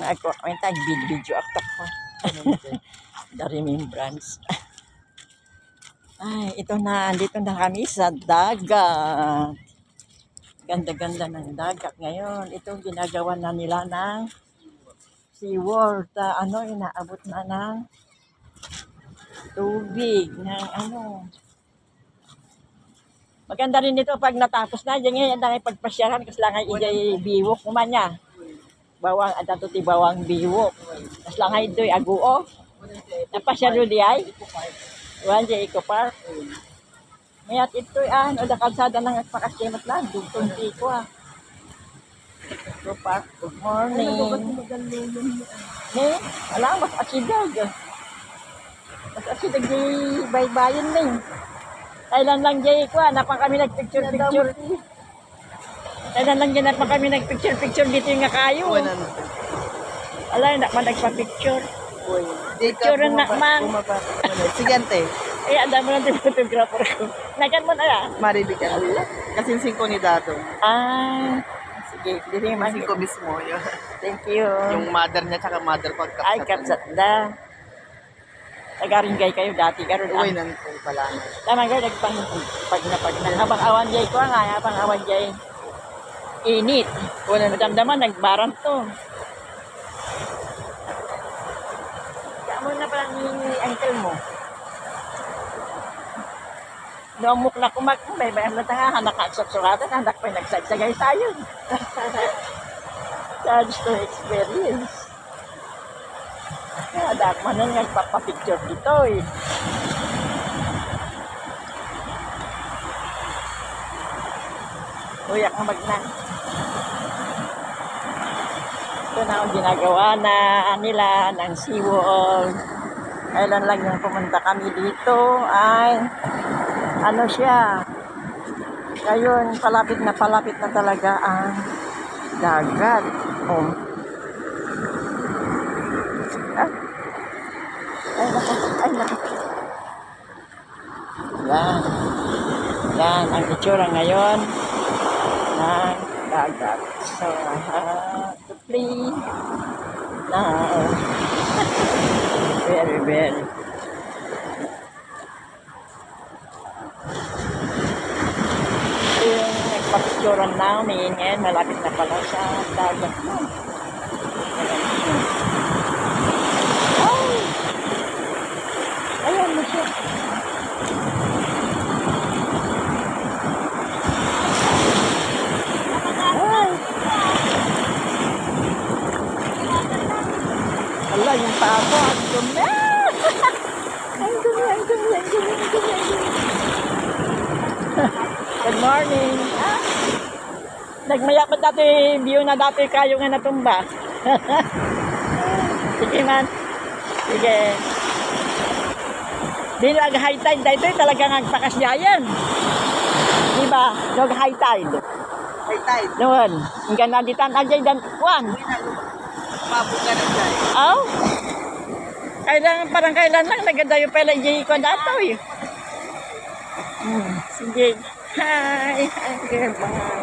Ako, may tag-video aktak ko. The remembrance. Ay, ito na. Dito na kami sa dagat. Ganda-ganda ng dagat ngayon. Ito ginagawa na nila ng SeaWorld. Inaabot na ng tubig. Maganda rin ito pag natapos na. Diyan ngayon na pagpasyahan kasi lang ay ijay biwok naman niya. Bawang at atuti bawang biwok. Tapos lang ay do'y aguo. Napasyalo di ay. Iwan dyan Eco Park. Mayat ito'y da kalsada ng nagpakasyemot lang. Dugtunti ko Eco Park. Good morning. Alam, mas asidag. Mas asidag di baybayin na Kailan lang jay ko, napang kami nagpicture-picture. Kailan lang dyan napang kami nagpicture-picture dito yung nga kayo. Alam, naman nagpa-picture. Picture na man. Sige, ante. Ada mo lang din photographer ko. Nagan mo na Maribig ka. Kasing ko ni Dato. Sige. Dito yung Kasing ko mismo. Thank you. Yung mother niya, tsaka mother ko. Ay, kapsat na. Tagaringgay kayo dati. Uy, nan po pala. Tama nga, nagpang pag na. Habang awan jay ko nga, habang awan jay. Init. Kung nadamdaman, nagbarang to. Kaya mo na pala ni uncle mo. Noong mukla kumakbay, bayang na tangahan, nakasapsuratan, anak pa nagsagsagay tayo. Chance to experience. Kaya adak man nang nagpapapicture dito Uyak na magnan. Ito na ang ginagawa na nila ng SeaWorld. Kailan lang yung pumunta kami dito ay siya. Ngayon, palapit na talaga ang dagat. Ay, naku. Yan ang itsura ngayon ng dagat. So, I have to play now. Very, very. Yung nagpapicturan namin ngayon, malapit na pala sa dagat mo. Ayan mo siya. Ala, yung paa ko, ang dumi. Ang dumi. Good morning. Nagmaya pa dati, view na dati kayo nga natumba. Sige man. Sige. Di nag-high tide dito, talagang nagpakasyayan. Diba? Nag-high tide. High tide. Noon. Ang ganda dito, ajay dan kuwan. Mabuka na dyan. Parang kailan lang, naganda yung pala jay ko dato Sige. Hi. Bye.